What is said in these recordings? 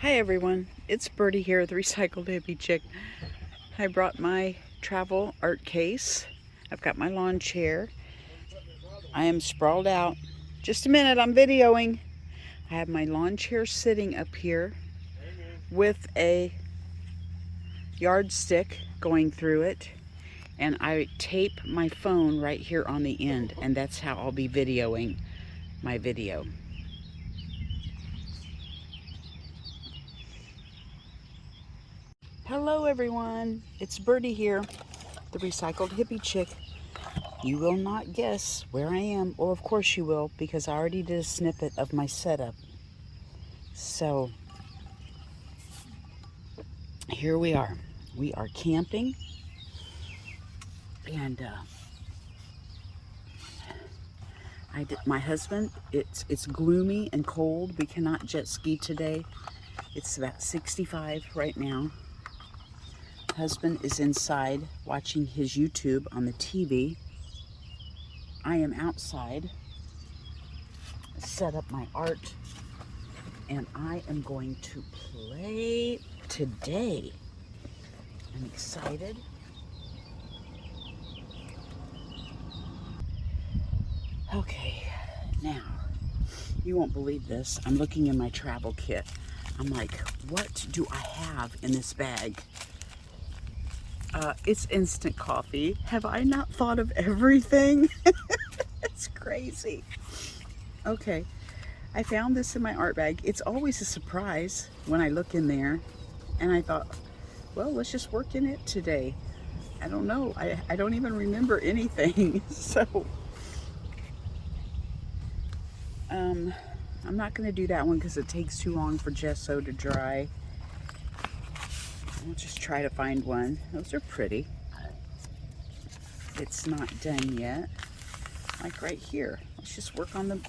Hi everyone, it's Birdie here, the Recycled Hippie Chick. I brought my travel art case. I've got my lawn chair. I am sprawled out. Just a minute, I'm videoing. I have my lawn chair sitting up here with a yardstick going through it. And I tape my phone right here on the end, and that's how I'll be videoing my video. Hello everyone, it's Birdie here, the Recycled Hippie Chick. You will not guess where I am. Well, of course you will, because I already did a snippet of my setup. So, here we are. We are camping. And, my husband, it's gloomy and cold. We cannot jet ski today. It's about 65 right now. Husband is inside watching his YouTube on the TV. I am outside, set up my art, and I am going to play today. I'm excited. Okay, now, you won't believe this. I'm looking in my travel kit. I'm like, what do I have in this bag? It's instant coffee. Have I not thought of everything? It's crazy. Okay, I found this in my art bag. It's always a surprise when I look in there. And I thought, well, let's just work in it today. I don't know. I don't even remember anything. So, I'm not going to do that one because it takes too long for gesso to dry. I'll just try to find one. Those are pretty. It's not done yet. Like right here. Let's just work on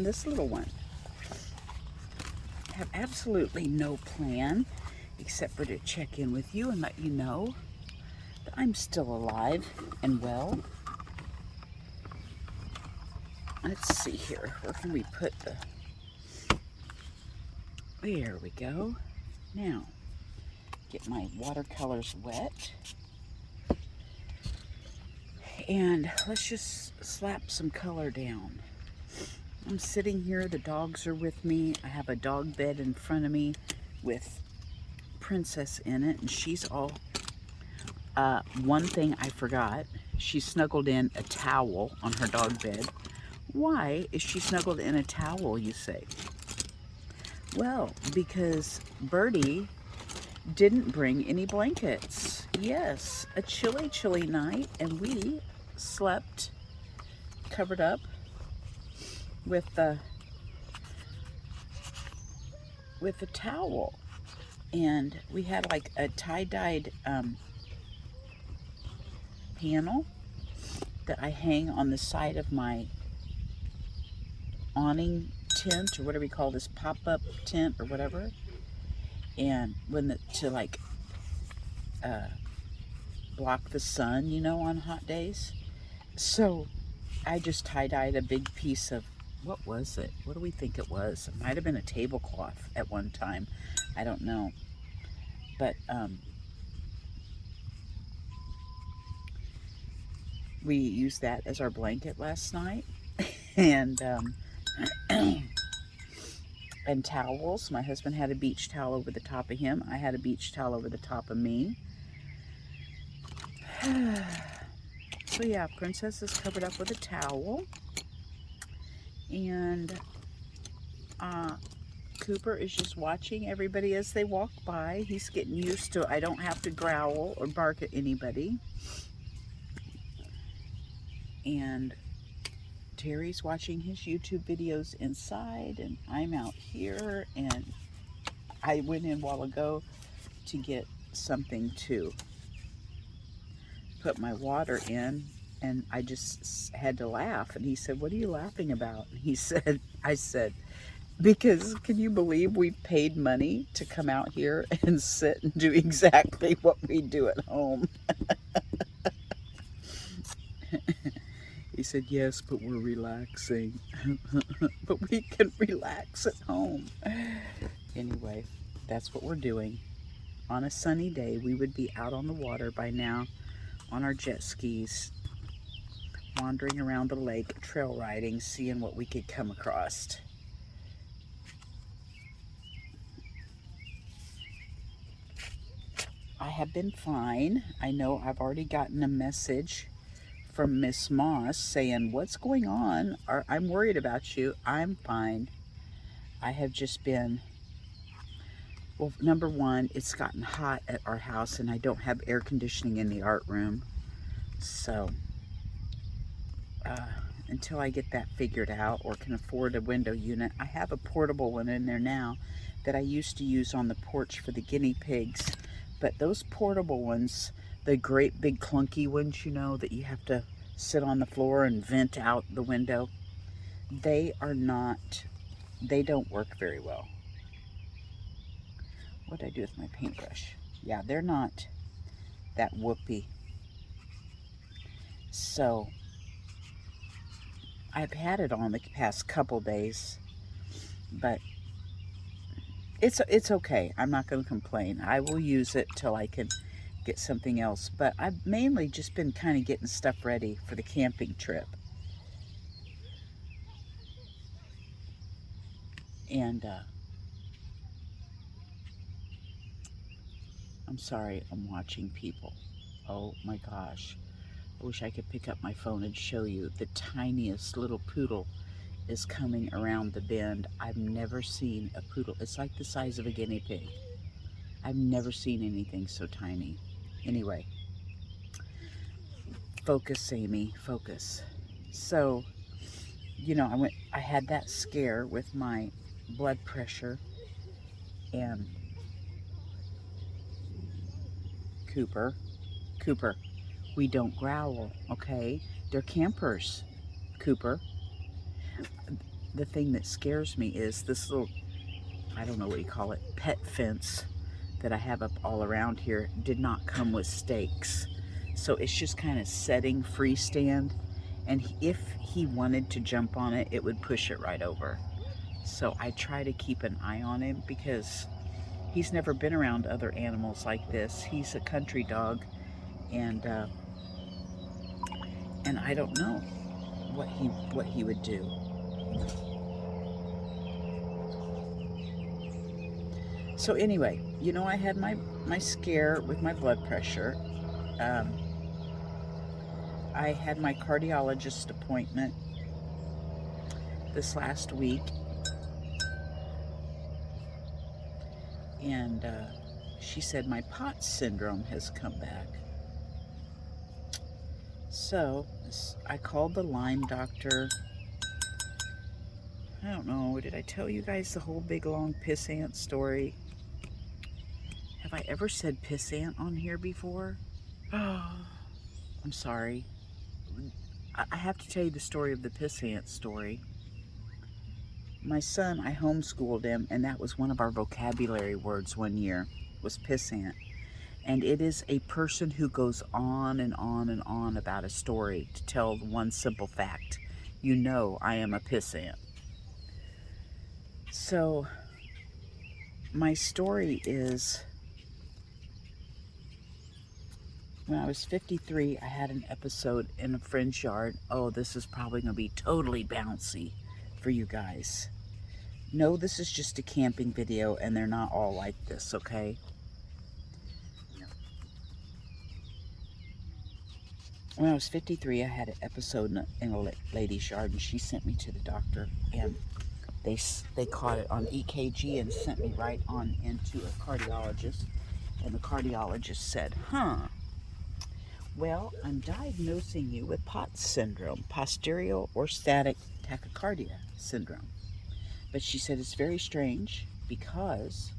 this little one. I have absolutely no plan except for to check in with you and let you know that I'm still alive and well. Let's see here. Where can we put the... There we go. Now, get my watercolors wet. And let's just slap some color down. I'm sitting here, the dogs are with me. I have a dog bed in front of me with Princess in it, and she's all... one thing I forgot, she snuggled in a towel on her dog bed. Why is she snuggled in a towel, you say? Well, because Birdie didn't bring any blankets. Yes, a chilly, chilly night, and we slept covered up with the towel. And we had like a tie-dyed panel that I hang on the side of my awning tent, or whatever we call this, pop-up tent or whatever. And block the sun, you know, on hot days. So I just tie-dyed a big piece of, what was it? What do we think it was? It might have been a tablecloth at one time. I don't know. But we used that as our blanket last night. And and towels. My husband had a beach towel over the top of him. I had a beach towel over the top of me. So yeah, Princess is covered up with a towel. And Cooper is just watching everybody as they walk by. He's getting used to, I don't have to growl or bark at anybody. And Terry's watching his YouTube videos inside, and I'm out here, and I went in a while ago to get something to put my water in, and I just had to laugh. And he said, "What are you laughing about?" And I said, because can you believe we paid money to come out here and sit and do exactly what we do at home? He said, "Yes, but we're relaxing." But we can relax at home. Anyway, That's what we're doing. On a sunny day, we would be out on the water by now on our jet skis, wandering around the lake, trail riding, seeing what we could come across. I have been fine. I know I've already gotten a message from Miss Moss saying, what's going on? I'm worried about you. I'm fine. I have just been, well, number one, it's gotten hot at our house and I don't have air conditioning in the art room. So until I get that figured out or can afford a window unit, I have a portable one in there now that I used to use on the porch for the guinea pigs. But those portable ones, the great big clunky ones, you know, that you have to sit on the floor and vent out the window, they don't work very well. What did I do with my paintbrush? Yeah, they're not that whoopee. So I've had it on the past couple days, but it's okay. I'm not going to complain. I will use it till I can get something else. But I've mainly just been kind of getting stuff ready for the camping trip. And I'm sorry, I'm watching people. Oh my gosh. I wish I could pick up my phone and show you. The tiniest little poodle is coming around the bend. I've never seen a poodle. It's like the size of a guinea pig. I've never seen anything so tiny. Anyway, focus, Amy, focus. So, you know, I had that scare with my blood pressure, and Cooper, we don't growl, okay? They're campers, Cooper. The thing that scares me is this little, I don't know what you call it, pet fence that I have up all around here did not come with stakes. So it's just kind of setting freestand. And if he wanted to jump on it, it would push it right over. So I try to keep an eye on him because he's never been around other animals like this. He's a country dog, and I don't know what he would do. So anyway, you know, I had my scare with my blood pressure. I had my cardiologist appointment this last week, and she said my POTS syndrome has come back. So I called the Lyme doctor. I don't know, did I tell you guys the whole big long pissant story? Have I ever said pissant on here before? Oh, I'm sorry. I have to tell you the story of the pissant story. My son, I homeschooled him, and that was one of our vocabulary words one year, was pissant. And it is a person who goes on and on and on about a story to tell one simple fact. You know I am a pissant. So, my story is, when I was 53, I had an episode in a friend's yard. Oh, this is probably going to be totally bouncy for you guys. No, this is just a camping video, and they're not all like this, okay? When I was 53, I had an episode in a lady's yard, and she sent me to the doctor, and they caught it on EKG and sent me right on into a cardiologist. And the cardiologist said, well, I'm diagnosing you with POTS syndrome, posterior orthostatic tachycardia syndrome. But she said it's very strange because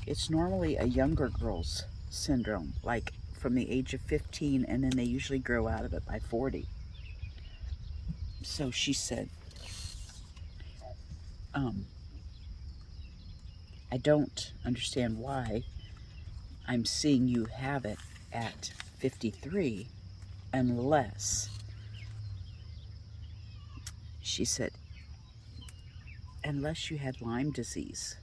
it's normally a younger girl's syndrome, like from the age of 15, and then they usually grow out of it by 40. So she said, I don't understand why I'm seeing you have it at 53 unless, she said, unless you had Lyme disease.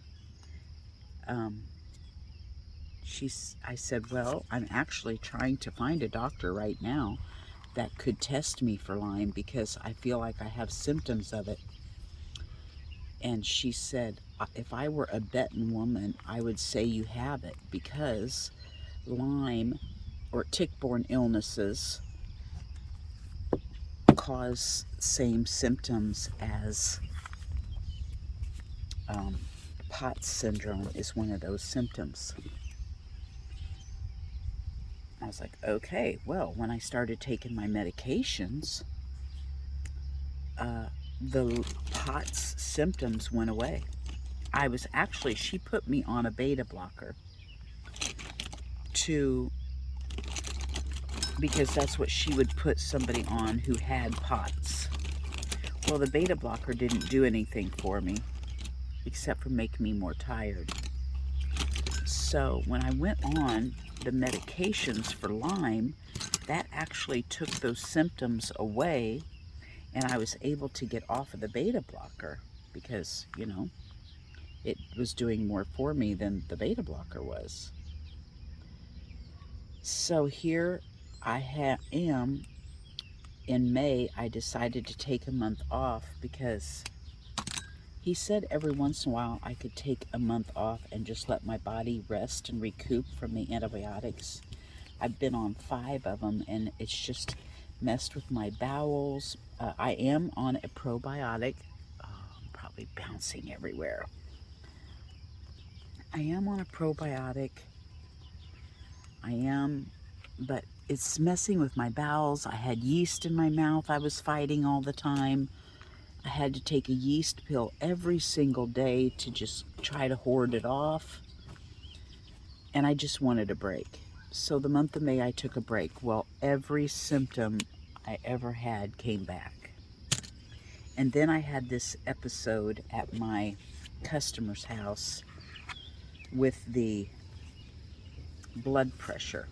I said, well, I'm actually trying to find a doctor right now that could test me for Lyme because I feel like I have symptoms of it. And she said, if I were a betting woman, I would say you have it because Lyme or tick-borne illnesses cause same symptoms as POTS syndrome is one of those symptoms. I was like, okay, well, when I started taking my medications, the POTS symptoms went away. She put me on a beta blocker because that's what she would put somebody on who had POTS. Well, the beta blocker didn't do anything for me except for make me more tired. So when I went on the medications for Lyme, that actually took those symptoms away, and I was able to get off of the beta blocker because, you know, it was doing more for me than the beta blocker was. So here I am. In May, I decided to take a month off because he said every once in a while I could take a month off and just let my body rest and recoup from the antibiotics. I've been on 5 of them, and it's just messed with my bowels. I am on a probiotic. I'm probably bouncing everywhere. I am on a probiotic. But it's messing with my bowels. I had yeast in my mouth I was fighting all the time. I had to take a yeast pill every single day to just try to hoard it off. And I just wanted a break. So the month of May, I took a break. Well, every symptom I ever had came back. And then I had this episode at my customer's house with the blood pressure.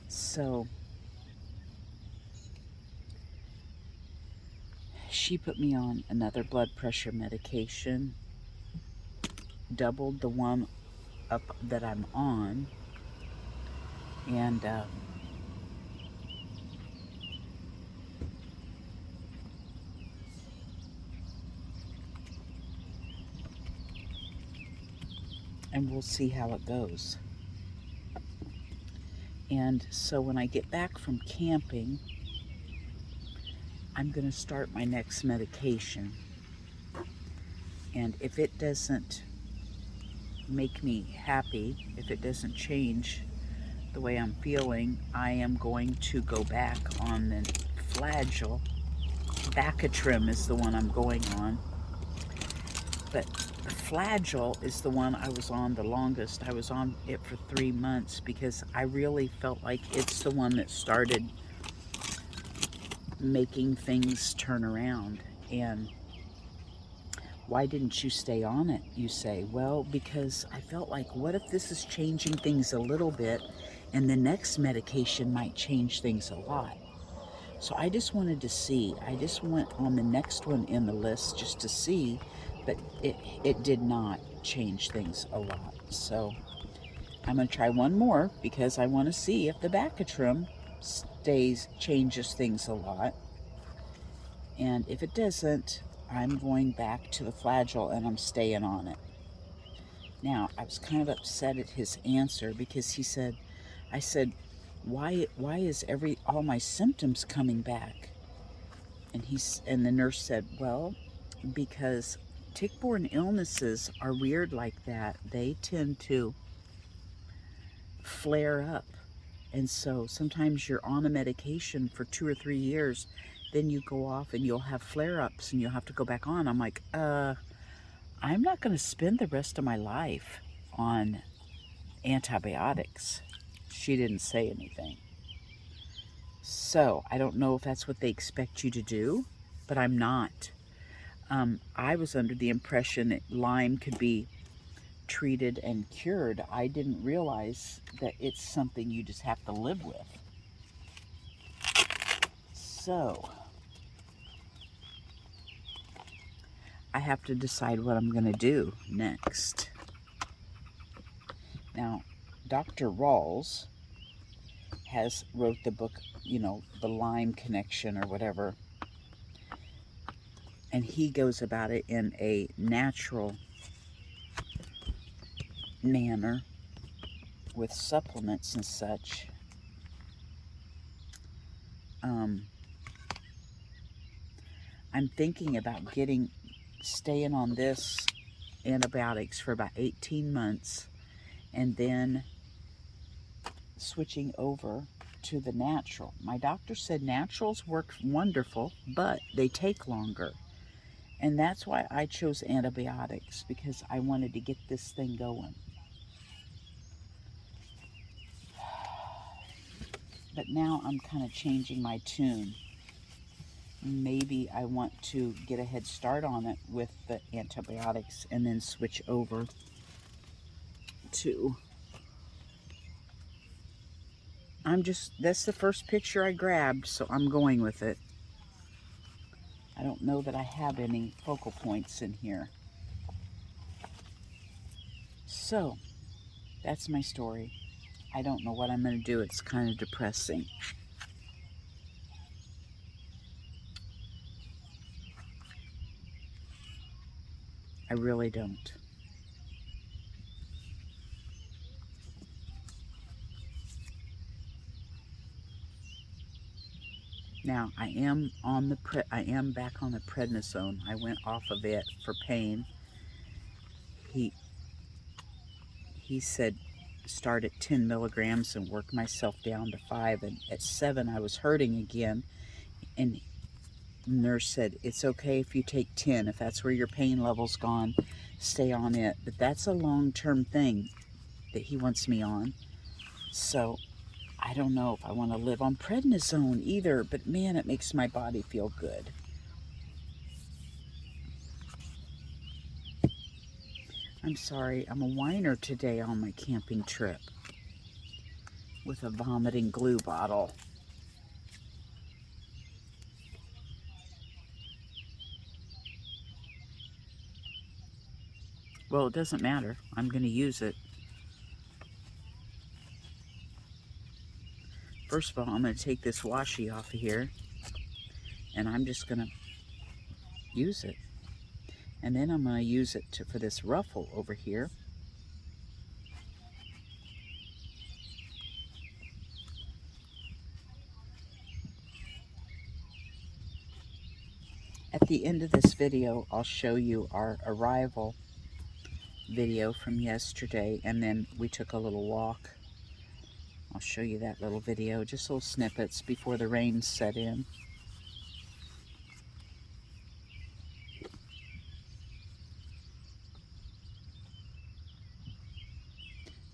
So she put me on another blood pressure medication, doubled the one up that I'm on, and we'll see how it goes. And so when I get back from camping, I'm going to start my next medication. And if it doesn't make me happy, if it doesn't change the way I'm feeling, I am going to go back on the Flagyl. Bactrim is the one I'm going on. But Flagyl is the one I was on the longest. I was on it for 3 months because I really felt like it's the one that started making things turn around. And why didn't you stay on it, you say? Well, because I felt like, what if this is changing things a little bit and the next medication might change things a lot? So I just wanted to see. I just went on the next one in the list just to see, but it did not change things a lot. So I'm going to try one more because I want to see if the Bactrim changes things a lot. And if it doesn't, I'm going back to the Flagyl and I'm staying on it. Now, I was kind of upset at his answer because he said, I said, why is all my symptoms coming back? And the nurse said, well, because tick-borne illnesses are weird like that. They tend to flare up. And so sometimes you're on a medication for 2 or 3 years, then you go off and you'll have flare-ups and you'll have to go back on. I'm like, I'm not going to spend the rest of my life on antibiotics. She didn't say anything. So I don't know if that's what they expect you to do, but I'm not. I was under the impression that Lyme could be treated and cured. I didn't realize that it's something you just have to live with. So I have to decide what I'm going to do next. Now, Dr. Rawls wrote the book, you know, The Lyme Connection or whatever. And he goes about it in a natural manner with supplements and such. I'm thinking about staying on this antibiotics for about 18 months and then switching over to the natural. My doctor said naturals work wonderful, but they take longer. And that's why I chose antibiotics, because I wanted to get this thing going. But now I'm kind of changing my tune. Maybe I want to get a head start on it with the antibiotics and then switch over to... that's the first picture I grabbed, so I'm going with it. I don't know that I have any focal points in here. So, that's my story. I don't know what I'm going to do. It's kind of depressing. I really don't. Now, I am back on the prednisone. I went off of it for pain. He said start at 10 milligrams and work myself down to 5. And at 7, I was hurting again. And the nurse said, it's okay if you take 10. If that's where your pain level's gone, stay on it. But that's a long-term thing that he wants me on. So I don't know if I want to live on prednisone either, but man, it makes my body feel good. I'm sorry, I'm a whiner today on my camping trip with a vomiting glue bottle. Well, it doesn't matter. I'm going to use it. First of all, I'm going to take this washi off of here, and I'm just going to use it. And then I'm going to use it for this ruffle over here. At the end of this video, I'll show you our arrival video from yesterday, and then we took a little walk. I'll show you that little video, just little snippets before the rain set in.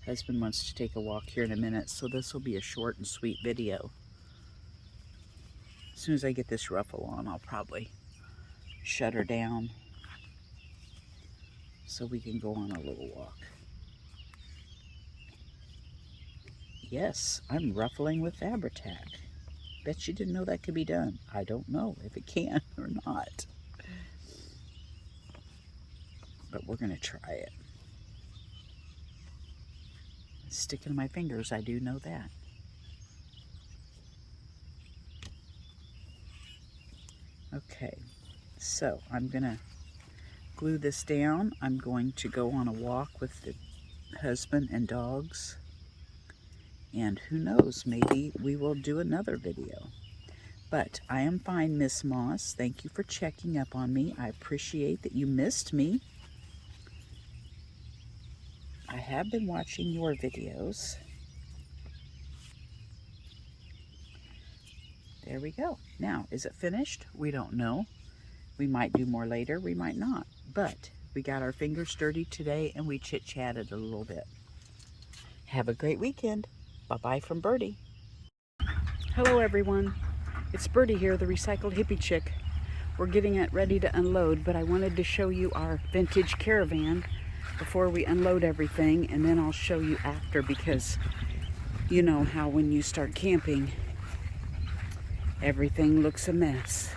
Husband wants to take a walk here in a minute, so this will be a short and sweet video. As soon as I get this ruffle on, I'll probably shut her down so we can go on a little walk. Yes, I'm ruffling with Fabri-Tac. Bet you didn't know that could be done. I don't know if it can or not. But we're going to try it. It's sticking to my fingers, I do know that. Okay, so I'm going to glue this down. I'm going to go on a walk with the husband and dogs. And who knows, maybe we will do another video. But I am fine, Miss Moss. Thank you for checking up on me. I appreciate that you missed me. I have been watching your videos. There we go. Now, is it finished? We don't know. We might do more later. We might not. But we got our fingers dirty today, and we chit-chatted a little bit. Have a great weekend. Bye-bye from Birdie. Hello, everyone. It's Birdie here, the Recycled Hippie Chick. We're getting it ready to unload, but I wanted to show you our vintage caravan before we unload everything, and then I'll show you after, because you know how when you start camping, everything looks a mess.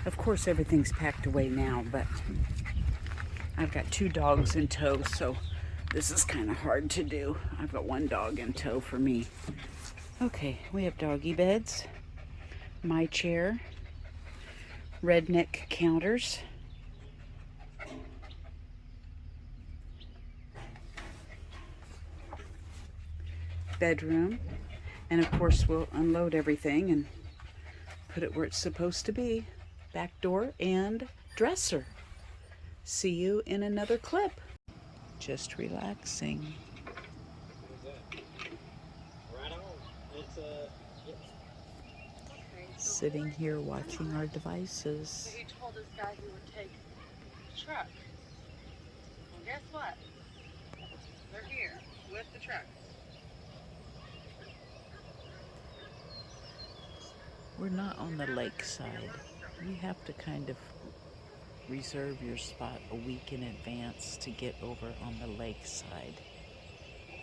Of course, everything's packed away now, but I've got 2 dogs in tow, so this is kind of hard to do. I've got 1 dog in tow for me. Okay, we have doggy beds, my chair, redneck counters, bedroom, and of course we'll unload everything and put it where it's supposed to be. Back door and dresser. See you in another clip. Just relaxing. Sitting here watching our devices. He told this guy he would take the truck. Well, guess what? They're here with the truck. We're not on the lakeside. You have to kind of reserve your spot a week in advance to get over on the lakeside.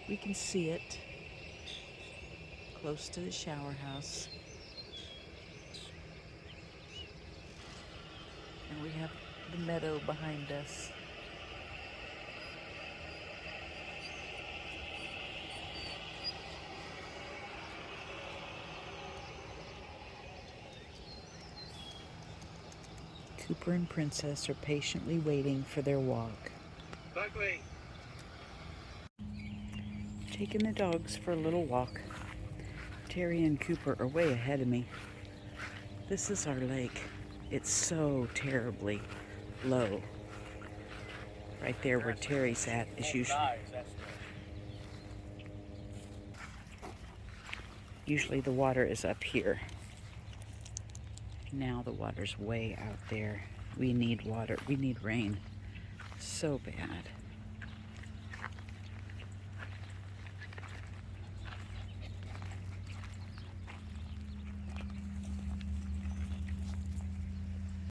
We can see it close to the shower house. And we have the meadow behind us. Cooper and Princess are patiently waiting for their walk. Buckley. Taking the dogs for a little walk. Terry and Cooper are way ahead of me. This is our lake. It's so terribly low. Right there where Terry's at is usually the water is up here. Now the water's way out there. We need water. We need rain so bad.